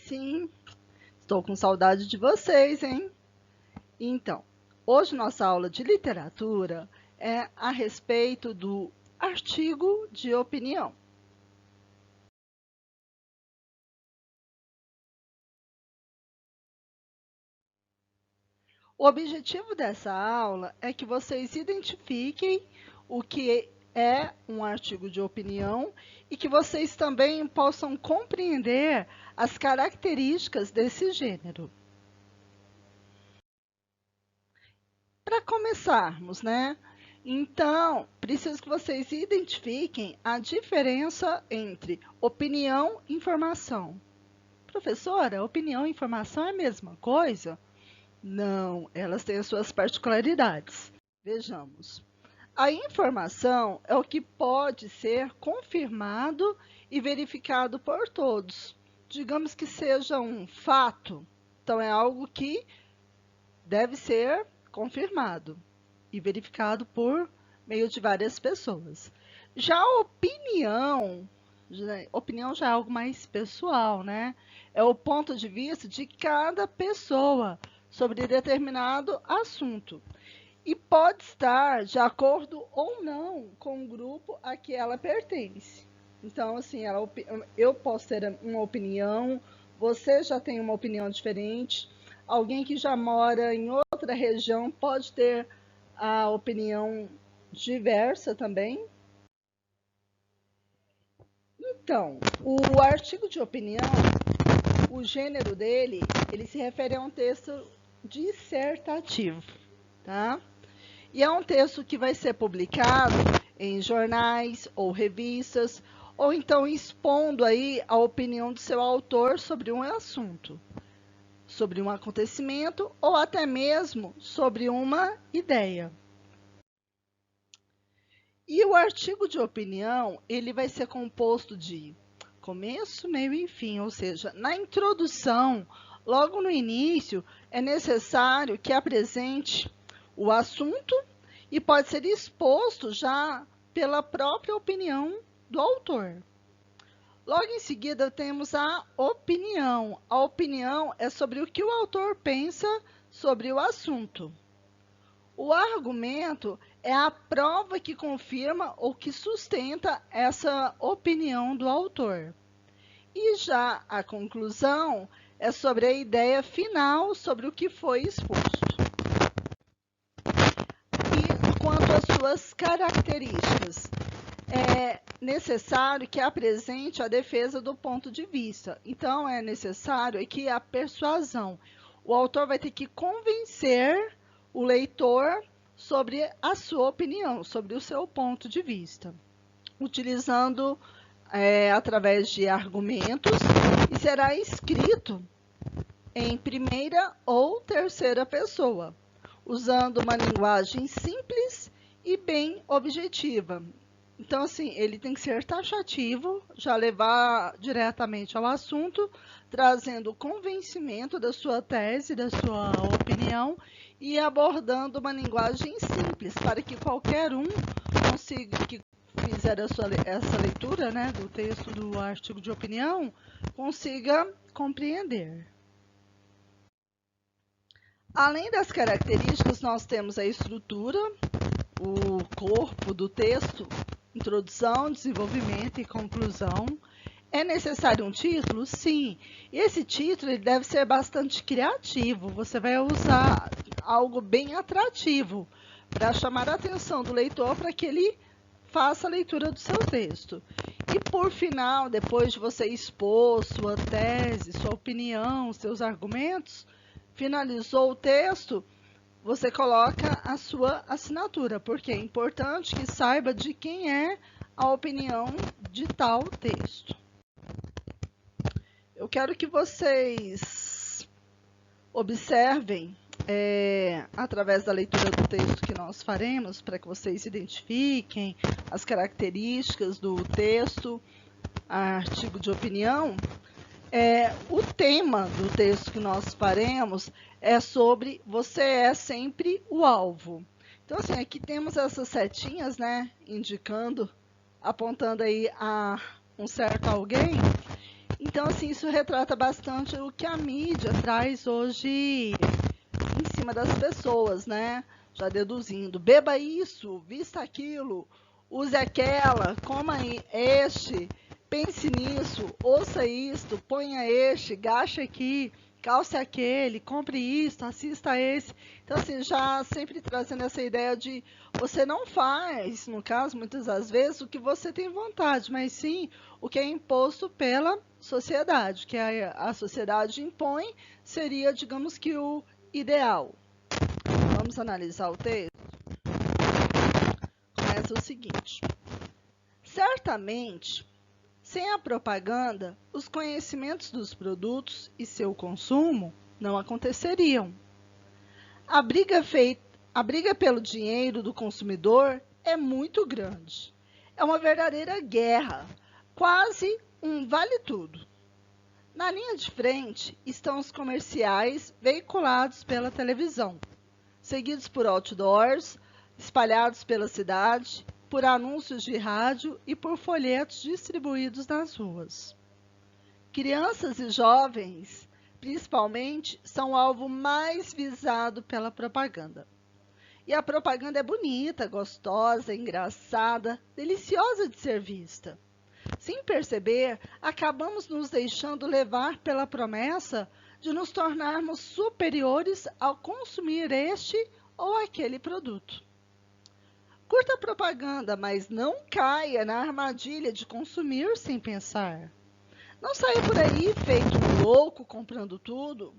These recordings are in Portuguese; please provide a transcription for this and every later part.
sim. Estou com saudade de vocês, hein? Então, hoje nossa aula de literatura é a respeito do artigo de opinião. O objetivo dessa aula é que vocês identifiquem o que é um artigo de opinião e que vocês também possam compreender as características desse gênero. Para começarmos, né? Então, preciso que vocês identifiquem a diferença entre opinião e informação. Professora, opinião e informação é a mesma coisa? Não, elas têm as suas particularidades. Vejamos. A informação é o que pode ser confirmado e verificado por todos. Digamos que seja um fato, então é algo que deve ser confirmado e verificado por meio de várias pessoas. Já a opinião já é algo mais pessoal, né? É o ponto de vista de cada pessoa sobre determinado assunto. E pode estar de acordo ou não com o grupo a que ela pertence. Então, assim, eu posso ter uma opinião, você já tem uma opinião diferente, alguém que já mora em outra região pode ter a opinião diversa também. Então, o artigo de opinião, o gênero dele, ele se refere a um texto dissertativo, tá? E é um texto que vai ser publicado em jornais ou revistas, ou então expondo aí a opinião do seu autor sobre um assunto, sobre um acontecimento ou até mesmo sobre uma ideia. E o artigo de opinião, ele vai ser composto de começo, meio e fim, ou seja, na introdução, logo no início, é necessário que apresente o assunto e pode ser exposto já pela própria opinião do autor. Logo em seguida, temos a opinião. A opinião é sobre o que o autor pensa sobre o assunto. O argumento é a prova que confirma ou que sustenta essa opinião do autor. E já a conclusão é sobre a ideia final sobre o que foi exposto. E quanto às suas características, é necessário que apresente a defesa do ponto de vista. Então, é necessário que a persuasão. O autor vai ter que convencer o leitor sobre a sua opinião, sobre o seu ponto de vista, utilizando através de argumentos e será escrito em primeira ou terceira pessoa, usando uma linguagem simples e bem objetiva. Então, assim, ele tem que ser taxativo, já levar diretamente ao assunto, trazendo o convencimento da sua tese, da sua opinião, e abordando uma linguagem simples, para que qualquer um consiga, que fizer essa leitura, né, do texto do artigo de opinião, consiga compreender. Além das características, nós temos a estrutura, o corpo do texto, introdução, desenvolvimento e conclusão. É necessário um título? Sim. E esse título ele deve ser bastante criativo. Você vai usar algo bem atrativo para chamar a atenção do leitor para que ele faça a leitura do seu texto. E por final, depois de você expor sua tese, sua opinião, seus argumentos, finalizou o texto, você coloca a sua assinatura, porque é importante que saiba de quem é a opinião de tal texto. Eu quero que vocês observem, através da leitura do texto que nós faremos, para que vocês identifiquem as características do texto, artigo de opinião. O tema do texto que nós faremos é sobre você é sempre o alvo. Então, assim, aqui temos essas setinhas, né, indicando, apontando aí a um certo alguém. Então, assim, isso retrata bastante o que a mídia traz hoje em cima das pessoas, né? Já deduzindo, beba isso, vista aquilo, use aquela, coma este, pense nisso, ouça isto, ponha este, gaste aqui, calce aquele, compre isto, assista a esse. Então, assim, já sempre trazendo essa ideia de você não faz, no caso, muitas das vezes, o que você tem vontade, mas sim o que é imposto pela sociedade, que a sociedade impõe, seria, digamos que, o ideal. Vamos analisar o texto? Começa o seguinte. Certamente, sem a propaganda, os conhecimentos dos produtos e seu consumo não aconteceriam. A briga pelo dinheiro do consumidor é muito grande. É uma verdadeira guerra, quase um vale-tudo. Na linha de frente estão os comerciais veiculados pela televisão, seguidos por outdoors, espalhados pela cidade, por anúncios de rádio e por folhetos distribuídos nas ruas. Crianças e jovens, principalmente, são o alvo mais visado pela propaganda. E a propaganda é bonita, gostosa, engraçada, deliciosa de ser vista. Sem perceber, acabamos nos deixando levar pela promessa de nos tornarmos superiores ao consumir este ou aquele produto. Curta a propaganda, mas não caia na armadilha de consumir sem pensar. Não saia por aí feito um louco comprando tudo.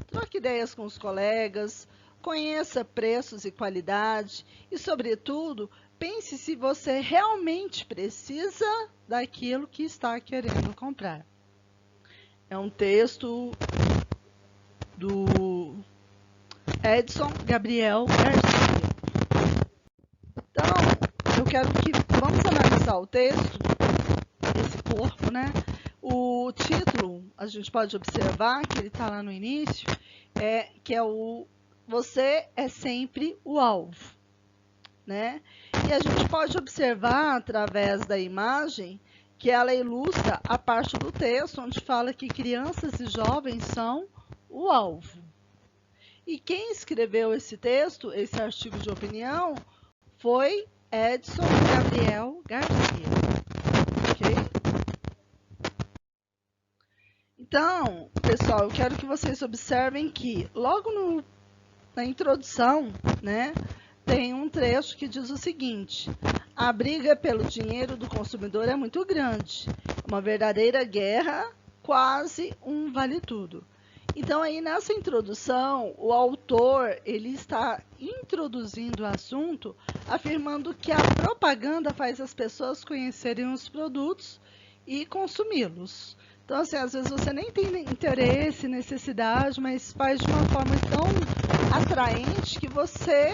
Troque ideias com os colegas, conheça preços e qualidade e, sobretudo, pense se você realmente precisa daquilo que está querendo comprar. É um texto do Edson Gabriel Garcia. Então, eu quero que vamos analisar o texto, esse corpo, né? O título, a gente pode observar que ele está lá no início, que é o Você é sempre o alvo, né? E a gente pode observar através da imagem que ela ilustra a parte do texto onde fala que crianças e jovens são o alvo. E quem escreveu esse texto, esse artigo de opinião, foi Edson Gabriel Garcia. Ok? Então, pessoal, eu quero que vocês observem que logo na introdução, né, tem um trecho que diz o seguinte: a briga pelo dinheiro do consumidor é muito grande, uma verdadeira guerra, quase um vale-tudo. Então, aí nessa introdução, o autor ele está introduzindo o assunto, afirmando que a propaganda faz as pessoas conhecerem os produtos e consumi-los. Então, assim, às vezes você nem tem interesse, necessidade, mas faz de uma forma tão atraente que você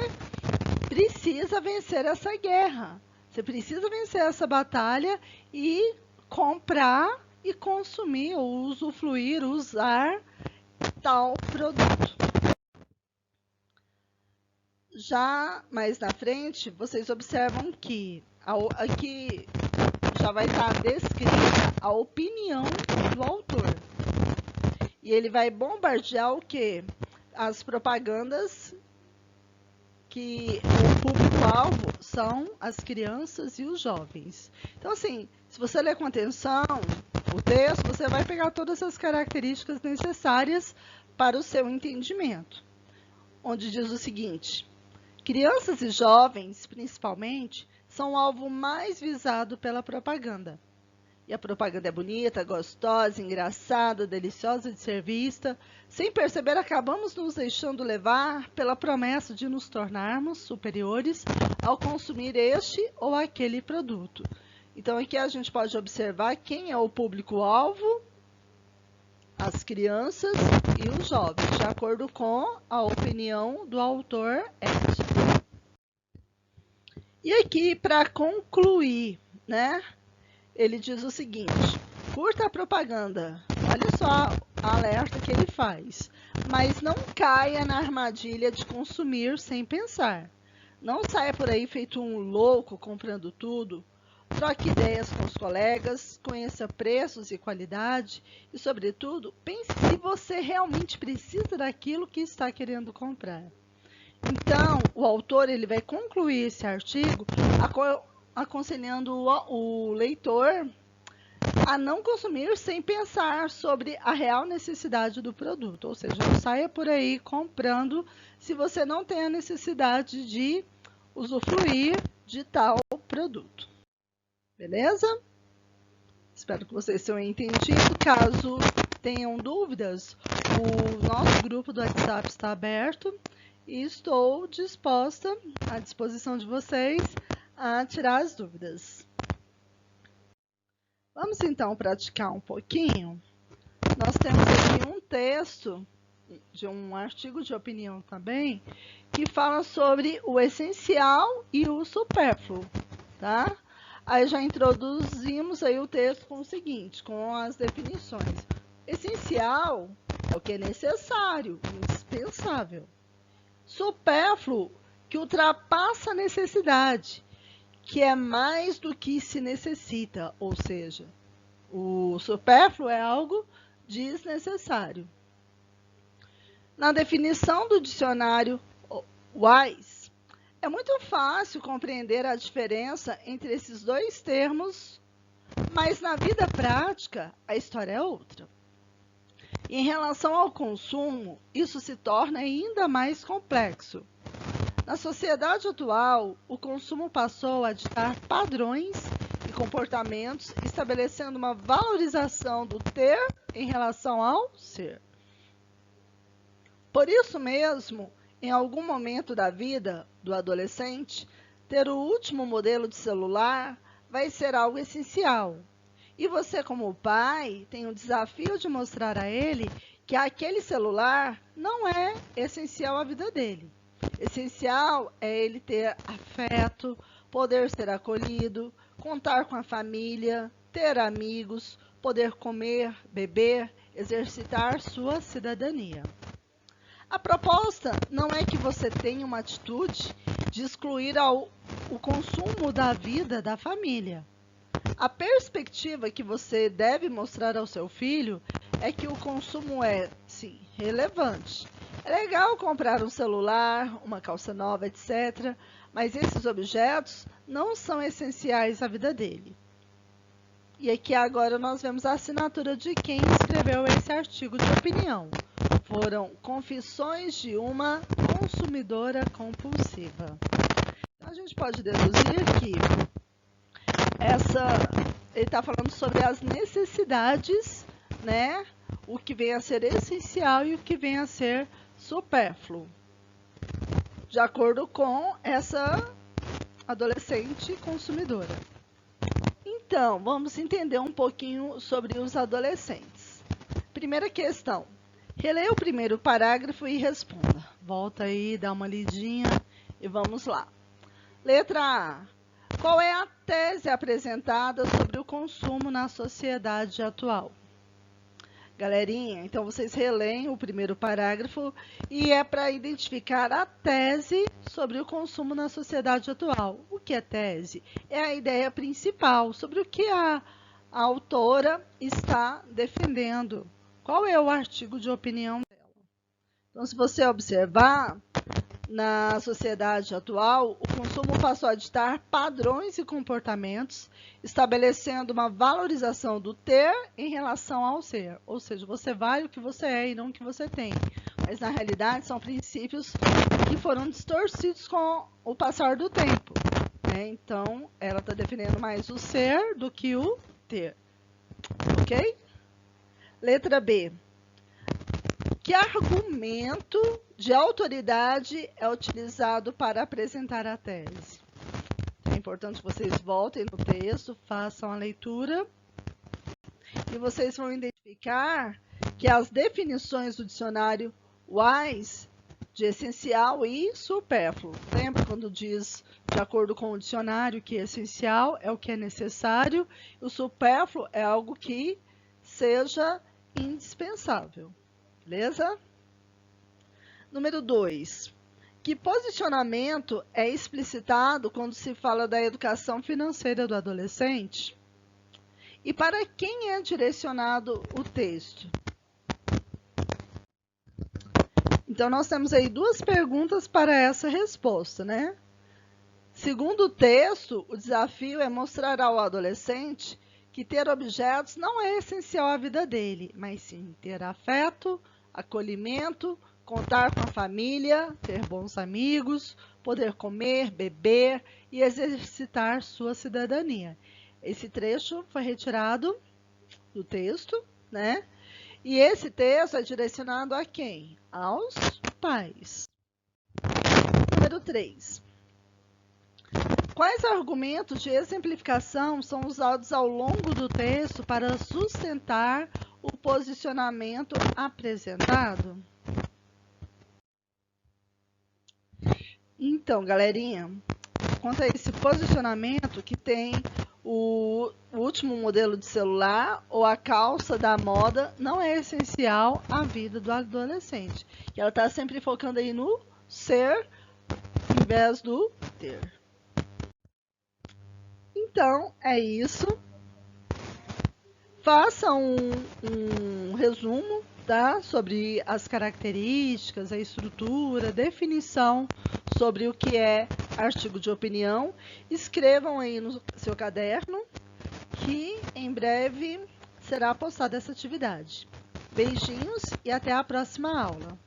precisa vencer essa guerra. Você precisa vencer essa batalha e comprar e consumir, ou usufruir, usar tal produto. Já mais na frente, vocês observam que aqui já vai estar descrita a opinião do autor. E ele vai bombardear o quê? As propagandas que o público-alvo são as crianças e os jovens. Então, assim, se você ler com atenção o texto, você vai pegar todas as características necessárias para o seu entendimento. Onde diz o seguinte: crianças e jovens, principalmente, são o alvo mais visado pela propaganda. E a propaganda é bonita, gostosa, engraçada, deliciosa de ser vista. Sem perceber, acabamos nos deixando levar pela promessa de nos tornarmos superiores ao consumir este ou aquele produto. Então, aqui a gente pode observar quem é o público-alvo: as crianças e os jovens, de acordo com a opinião do autor Edson. E aqui, para concluir, né? Ele diz o seguinte: curta a propaganda. Olha só a alerta que ele faz. Mas não caia na armadilha de consumir sem pensar. Não saia por aí feito um louco comprando tudo. troque ideias com os colegas, conheça preços e qualidade e, sobretudo, pense se você realmente precisa daquilo que está querendo comprar. Então, o autor ele vai concluir esse artigo aconselhando o leitor a não consumir sem pensar sobre a real necessidade do produto. Ou seja, não saia por aí comprando se você não tem a necessidade de usufruir de tal produto. Beleza? Espero que vocês tenham entendido. Caso tenham dúvidas, o nosso grupo do WhatsApp está aberto e estou à disposição de vocês a tirar as dúvidas. Vamos então praticar um pouquinho. Nós temos aqui um texto de um artigo de opinião também, que fala sobre o essencial e o supérfluo, tá? Aí já introduzimos aí o texto com o seguinte, com as definições. Essencial é o que é necessário, indispensável. Supérfluo, que ultrapassa a necessidade, que é mais do que se necessita, ou seja, o supérfluo é algo desnecessário. Na definição do dicionário Wise, é muito fácil compreender a diferença entre esses dois termos, mas na vida prática a história é outra. Em relação ao consumo, isso se torna ainda mais complexo. Na sociedade atual, o consumo passou a ditar padrões e comportamentos, estabelecendo uma valorização do ter em relação ao ser. Por isso mesmo, em algum momento da vida do adolescente, ter o último modelo de celular vai ser algo essencial. E você, como pai, tem o desafio de mostrar a ele que aquele celular não é essencial à vida dele. Essencial é ele ter afeto, poder ser acolhido, contar com a família, ter amigos, poder comer, beber, exercitar sua cidadania. A proposta não é que você tenha uma atitude de excluir o consumo da vida da família. A perspectiva que você deve mostrar ao seu filho é que o consumo é, sim, relevante. É legal comprar um celular, uma calça nova, etc., mas esses objetos não são essenciais à vida dele. E aqui agora nós vemos a assinatura de quem escreveu esse artigo de opinião. Foram Confissões de uma Consumidora Compulsiva. Então, a gente pode deduzir que ele está falando sobre as necessidades, né? O que vem a ser essencial e o que vem a ser supérfluo, de acordo com essa adolescente consumidora. Então, vamos entender um pouquinho sobre os adolescentes. Primeira questão. Releia o primeiro parágrafo e responda. Volta aí, dá uma lidinha e vamos lá. Letra A. Qual é a tese apresentada sobre o consumo na sociedade atual? Galerinha, então vocês releem o primeiro parágrafo e é para identificar a tese sobre o consumo na sociedade atual. O que é tese? É a ideia principal sobre o que a autora está defendendo. Qual é o artigo de opinião dela? Então, se você observar, na sociedade atual, o consumo passou a ditar padrões e comportamentos, estabelecendo uma valorização do ter em relação ao ser. Ou seja, você vale o que você é e não o que você tem. Mas, na realidade, são princípios que foram distorcidos com o passar do tempo, né? Então, ela está defendendo mais o ser do que o ter. Ok? Letra B. Que argumento de autoridade é utilizado para apresentar a tese? É importante que vocês voltem no texto, façam a leitura e vocês vão identificar que as definições do dicionário Wise de essencial e supérfluo. Lembra quando diz, de acordo com o dicionário, que essencial é o que é necessário, o supérfluo é algo que seja indispensável. Beleza? Número 2. Que posicionamento é explicitado quando se fala da educação financeira do adolescente? E para quem é direcionado o texto? Então, nós temos aí duas perguntas para essa resposta, né? Segundo o texto, o desafio é mostrar ao adolescente que ter objetos não é essencial à vida dele, mas sim ter afeto, acolhimento, contar com a família, ter bons amigos, poder comer, beber e exercitar sua cidadania. Esse trecho foi retirado do texto, né? E esse texto é direcionado a quem? Aos pais. Número 3. Quais argumentos de exemplificação são usados ao longo do texto para sustentar o posicionamento apresentado? Então, galerinha, quanto a esse posicionamento que tem o último modelo de celular ou a calça da moda, não é essencial à vida do adolescente. E ela está sempre focando aí no ser, em vez do ter. Então, é isso. Faça um resumo, tá? Sobre as características, a estrutura, definição sobre o que é artigo de opinião. Escrevam aí no seu caderno, que em breve será postada essa atividade. Beijinhos e até a próxima aula.